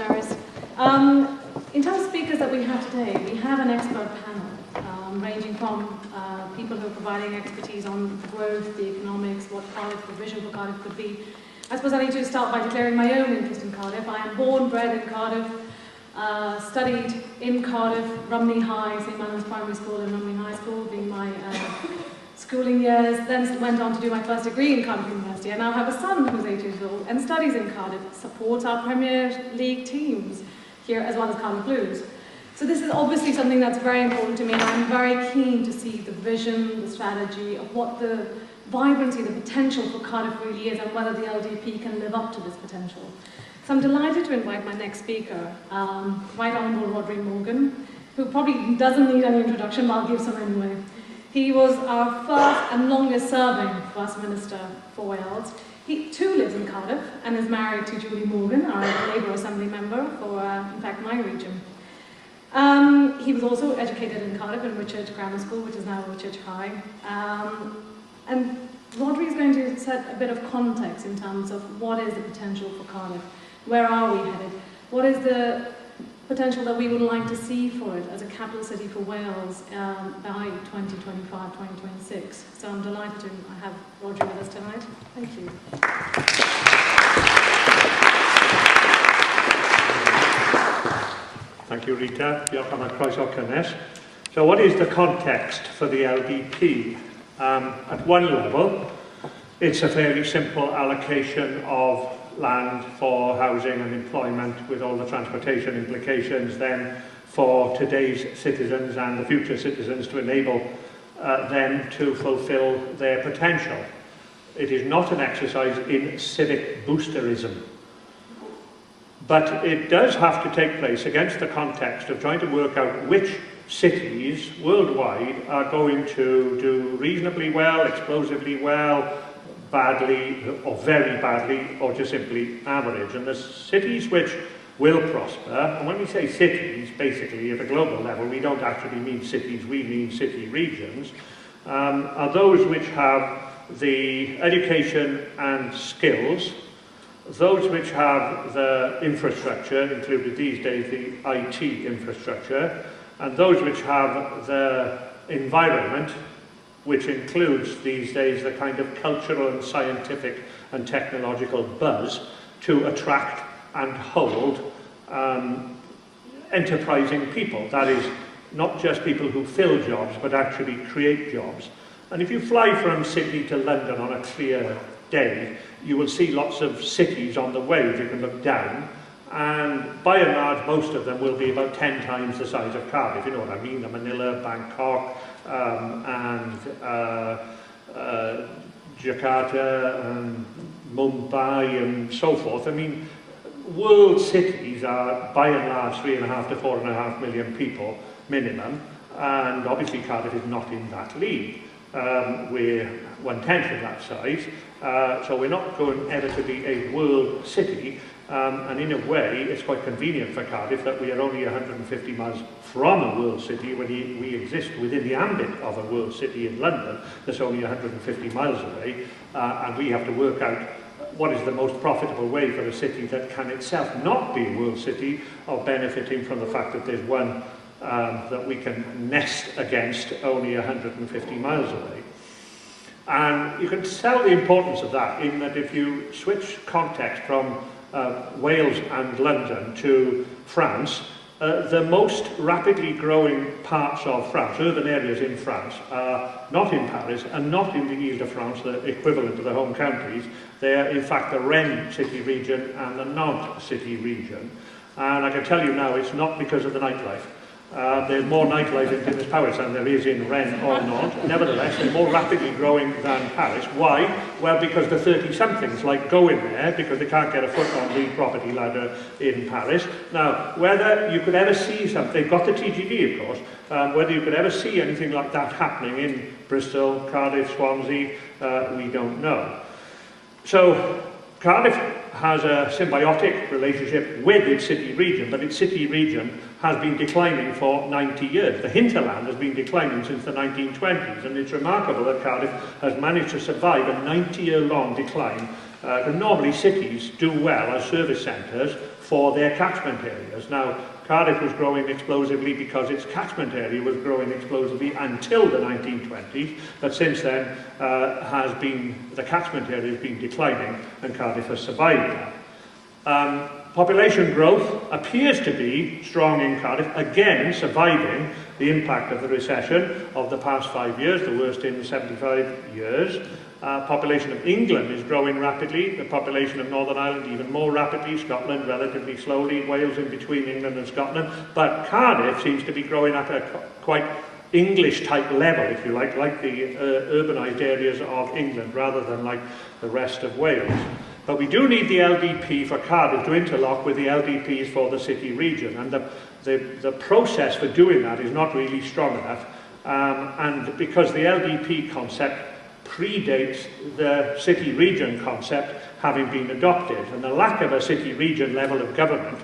commissioners. In terms of speakers that we have today, we have an expert panel ranging from people who are providing expertise on growth, the economics, what Cardiff, the vision for Cardiff could be. I suppose I need to start by declaring my own interest in Cardiff. I am born, bred in Cardiff, studied in Cardiff, Rumney High, St Manon's Primary School and Rumney High School being my schooling years, then went on to do my first degree in Cardiff University. I now have a son who's 8 years old and studies in Cardiff, supports our Premier League teams here as well as Cardiff Blues. So this is obviously something that's very important to me, and I'm very keen to see the vision, the strategy of what the vibrancy, the potential for Cardiff really is, and whether the LDP can live up to this potential. So I'm delighted to invite my next speaker, Right Honourable Rhodri Morgan, who probably doesn't need any introduction, but I'll give some anyway. He was our first and longest serving First Minister for Wales. He too lives in Cardiff and is married to Julie Morgan, our Labour Assembly member for, in fact, my region. He was also educated in Cardiff in Whitchurch Grammar School, which is now Whitchurch High. And Rhodri is going to set a bit of context in terms of what is the potential for Cardiff, where are we headed, what is the potential that we would like to see for it as a capital city for Wales by 2025, 2026. So I'm delighted to have Rhodri with us tonight. Thank you. Thank you, Rita. Diolch am y croeso cynnes. So what is the context for the LDP? At one level, it's a fairly simple allocation of land for housing and employment with all the transportation implications then for today's citizens and the future citizens to enable them to fulfill their potential. It is not an exercise in civic boosterism, but it does have to take place against the context of trying to work out which cities worldwide are going to do reasonably well, explosively well, badly or very badly, or just simply average. And the cities which will prosper, and when we say cities, basically at a global level, we don't actually mean cities, we mean city regions, are those which have the education and skills, those which have the infrastructure, included these days the IT infrastructure, and those which have the environment, which includes these days the kind of cultural and scientific and technological buzz to attract and hold enterprising people. That is, not just people who fill jobs, but actually create jobs. And if you fly from Sydney to London on a clear day, you will see lots of cities on the way. You can look down, and by and large, most of them will be about 10 times the size of Cardiff. You know what I mean? The Manila, Bangkok, and Jakarta, and Mumbai, and so forth. I mean, world cities are by and large 3.5 to 4.5 million people minimum, and obviously Cardiff is not in that league. We're 1/10 of that size, so we're not going ever to be a world city. And in a way, it's quite convenient for Cardiff that we are only 150 miles from a world city when we exist within the ambit of a world city in London that's only 150 miles away, and we have to work out what is the most profitable way for a city that can itself not be a world city of benefiting from the fact that there's one that we can nest against only 150 miles away. And you can tell the importance of that in that if you switch context from Wales and London to France, the most rapidly growing parts of France, urban areas in France, are not in Paris and not in the Ile-de-France, the equivalent of the home counties. They are in fact the Rennes city region and the Nantes city region. And I can tell you now, it's not because of the nightlife. There's more nightlife in Dinas Powys than there is in Rennes or Nantes. Nevertheless, they're more rapidly growing than Paris. Why? Well, because the 30-somethings like go in there because they can't get a foot on the property ladder in Paris. Now, whether you could ever see something, they've got the TGV, of course, whether you could ever see anything like that happening in Bristol, Cardiff, Swansea, we don't know. So, Cardiff has a symbiotic relationship with its city region, but its city region has been declining for 90 years. The hinterland has been declining since the 1920s, and it's remarkable that Cardiff has managed to survive a 90-year-long decline. Normally cities do well as service centres for their catchment areas. Now, Cardiff was growing explosively because its catchment area was growing explosively until the 1920s, but since then the catchment area has been declining and Cardiff has survived that. Population growth appears to be strong in Cardiff, again surviving the impact of the recession of the past 5 years, the worst in 75 years. Population of England is growing rapidly, the population of Northern Ireland even more rapidly, Scotland relatively slowly, Wales in between England and Scotland, but Cardiff seems to be growing at a quite English-type level, if you like the urbanised areas of England, rather than like the rest of Wales. But we do need the LDP for Cardiff to interlock with the LDPs for the city region, and the process for doing that is not really strong enough, and because the LDP concept predates the city region concept having been adopted, and the lack of a city region level of government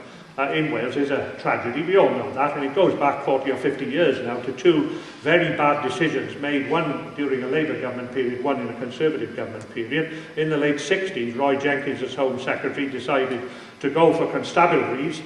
in Wales is a tragedy. We all know that, and it goes back 40 or 50 years now to two very bad decisions made, one during a Labour government period, one in a Conservative government period. In the late 60s, Roy Jenkins, as Home Secretary, decided to go for constabularies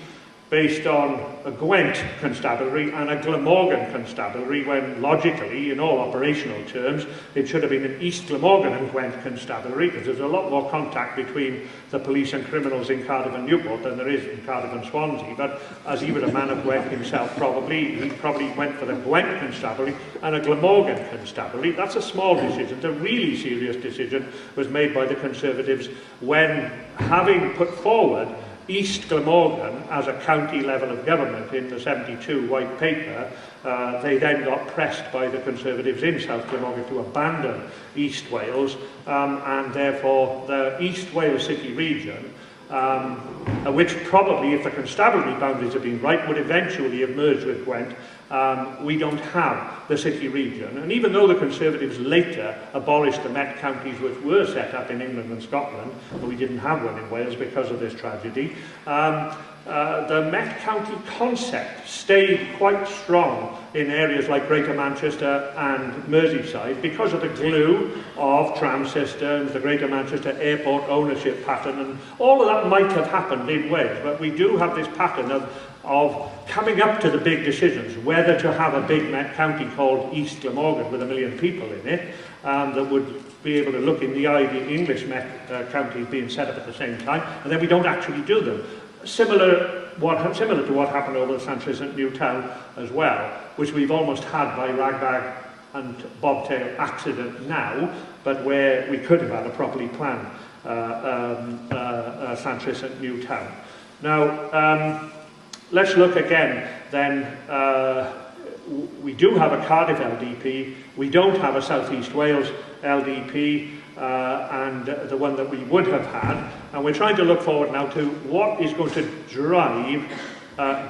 based on a Gwent constabulary and a Glamorgan constabulary, when logically, in all operational terms, it should have been an East Glamorgan and Gwent constabulary, because there's a lot more contact between the police and criminals in Cardiff and Newport than there is in Cardiff and Swansea. But as he was a man of Gwent himself, he probably went for the Gwent constabulary and a Glamorgan constabulary. That's a small decision. The really serious decision was made by the Conservatives when, having put forward East Glamorgan as a county level of government in the 72 white paper, they then got pressed by the Conservatives in South Glamorgan to abandon East Wales, and therefore the East Wales city region, which probably, if the constabulary boundaries had been right, would eventually have merged with Gwent. We don't have the city region, and even though the Conservatives later abolished the Met counties which were set up in England and Scotland, but we didn't have one in Wales because of this tragedy, the Met county concept stayed quite strong in areas like Greater Manchester and Merseyside because of the glue of tram systems, the Greater Manchester airport ownership pattern, and all of that might have happened in Wales, but we do have this pattern of coming up to the big decisions, whether to have a big Met county called East Glamorgan with 1 million people in it, that would be able to look in the eye the English Met counties being set up at the same time, and then we don't actually do them. Similar to what happened over the Sanchez at Newtown as well, which we've almost had by ragbag and bobtail accident now, but where we could have had a properly planned Sanchez at Newtown. Now, let's look again then. We do have a Cardiff LDP, we don't have a South East Wales LDP, and the one that we would have had, and we're trying to look forward now to what is going to drive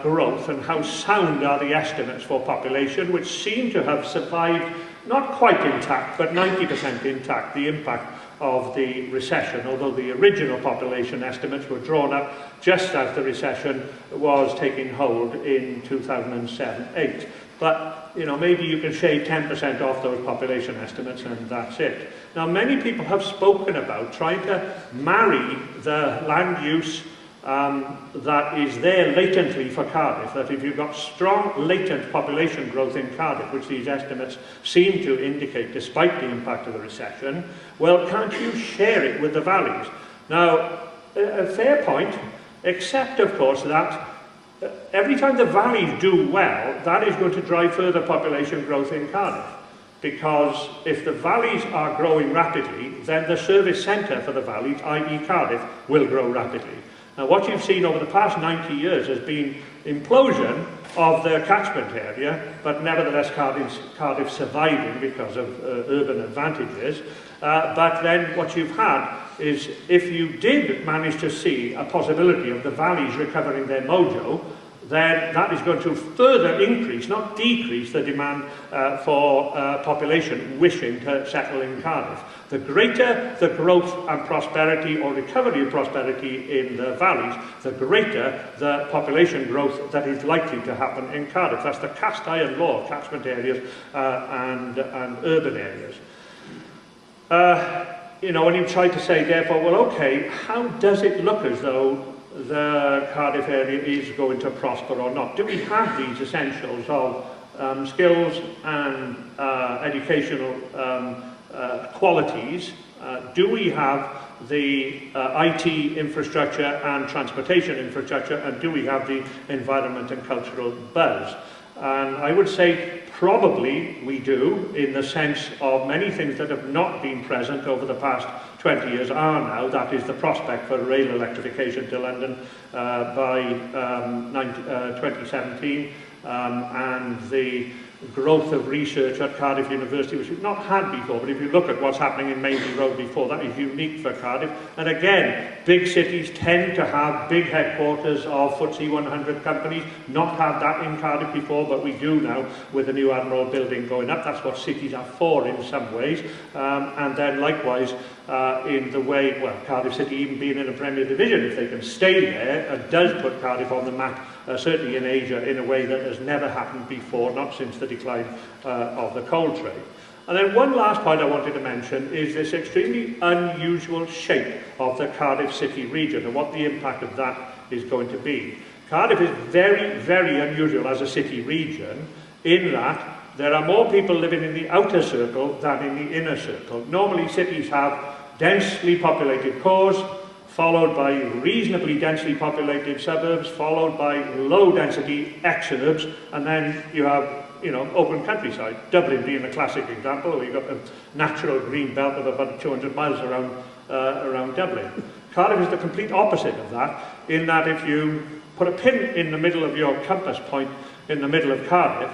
growth and how sound are the estimates for population, which seem to have survived, not quite intact, but 90% intact, the impact of the recession, although the original population estimates were drawn up just as the recession was taking hold in 2007-8. But, you know, maybe you can shave 10% off those population estimates and that's it. Now, many people have spoken about trying to marry the land use that is there latently for Cardiff, that if you've got strong latent population growth in Cardiff, which these estimates seem to indicate despite the impact of the recession, well, can't you share it with the valleys? Now, a fair point, except, of course, that every time the valleys do well, that is going to drive further population growth in Cardiff. Because if the valleys are growing rapidly, then the service centre for the valleys, i.e. Cardiff, will grow rapidly. Now, what you've seen over the past 90 years has been implosion of the catchment area, but nevertheless Cardiff surviving because of urban advantages. But then what you've had is, if you did manage to see a possibility of the valleys recovering their mojo, then that is going to further increase, not decrease, the demand for population wishing to settle in Cardiff. The greater the growth and prosperity or recovery of prosperity in the valleys, the greater the population growth that is likely to happen in Cardiff. That's the cast iron law of catchment areas and urban areas. You know, when you try to say, therefore, well, okay, how does it look as though the Cardiff area is going to prosper or not. Do we have these essentials of skills and educational qualities? Do we have the IT infrastructure and transportation infrastructure, and do we have the environment and cultural buzz? And I would say probably we do, in the sense of many things that have not been present over the past 20 years are now. That is the prospect for rail electrification to London by 2017, and the growth of research at Cardiff University, which we've not had before, but if you look at what's happening in Maisie Road before, that is unique for Cardiff. And again, big cities tend to have big headquarters of FTSE 100 companies, not had that in Cardiff before, but we do now with the new Admiral building going up. That's what cities are for in some ways. And then likewise, in the way, well, Cardiff City even being in a Premier Division, if they can stay there, does put Cardiff on the map, certainly in Asia, in a way that has never happened before, not since the decline of the coal trade. And then one last point I wanted to mention is this extremely unusual shape of the Cardiff City region and what the impact of that is going to be. Cardiff is very, very unusual as a city region in that there are more people living in the outer circle than in the inner circle. Normally cities have densely populated cores, followed by reasonably densely populated suburbs, followed by low-density exurbs, and then you have, you know, open countryside. Dublin being a classic example, where you've got a natural green belt of about 200 miles around Dublin. Cardiff is the complete opposite of that, in that if you put a pin in the middle of your compass point in the middle of Cardiff,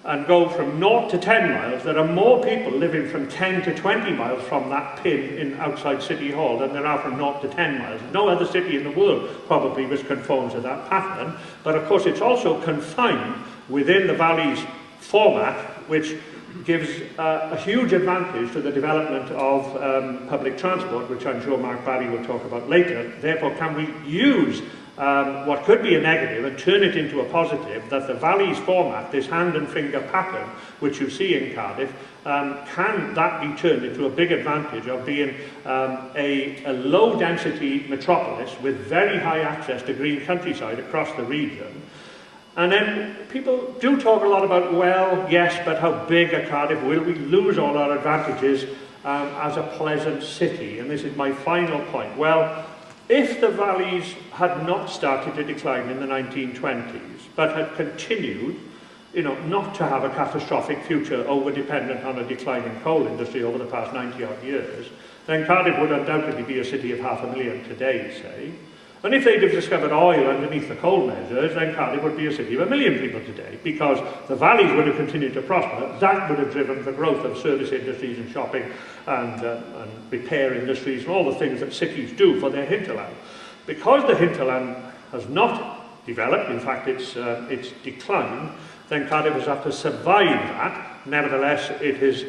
and go from 0 to 10 miles, there are more people living from 10 to 20 miles from that pin in outside City Hall than there are from 0 to 10 miles. No other city in the world probably was conformed to that pattern, but of course it's also confined within the valley's format, which gives a huge advantage to the development of public transport, which I'm sure Mark Barry will talk about later. Therefore, can we use what could be a negative and turn it into a positive, that the valley's format, this hand and finger pattern, which you see in Cardiff, can that be turned into a big advantage of being a low-density metropolis with very high access to green countryside across the region. And then people do talk a lot about, well, yes, but how big a Cardiff? Will we lose all our advantages as a pleasant city? And this is my final point. Well, if the valleys had not started to decline in the 1920s, but had continued, you know, not to have a catastrophic future over-dependent on a declining coal industry over the past 90-odd years, then Cardiff would undoubtedly be a city of 500,000 today, say. And if they'd have discovered oil underneath the coal measures, then Cardiff would be a city of 1 million people today, because the valleys would have continued to prosper. That would have driven the growth of service industries and shopping and repair industries and all the things that cities do for their hinterland. Because the hinterland has not developed, in fact it's declined, then Cardiff has had to survive that. Nevertheless, it has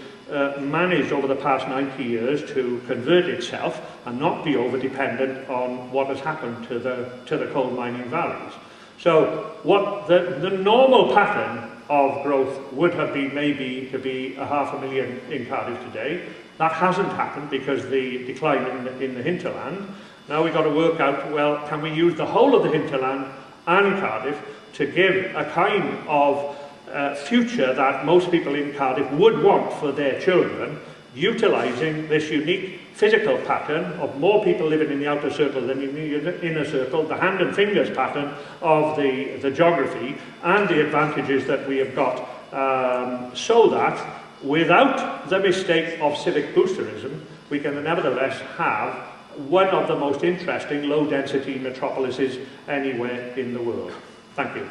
managed over the past 90 years to convert itself and not be over-dependent on what has happened to the coal mining valleys. So what the normal pattern of growth would have been maybe to be 500,000 in Cardiff today. That hasn't happened because the decline in the hinterland. Now we've got to work out, well, can we use the whole of the hinterland and Cardiff to give a kind of future that most people in Cardiff would want for their children, utilising this unique physical pattern of more people living in the outer circle than in the inner circle, the hand and fingers pattern of the geography, and the advantages that we have got, so that without the mistake of civic boosterism, we can nevertheless have one of the most interesting low-density metropolises anywhere in the world. Thank you.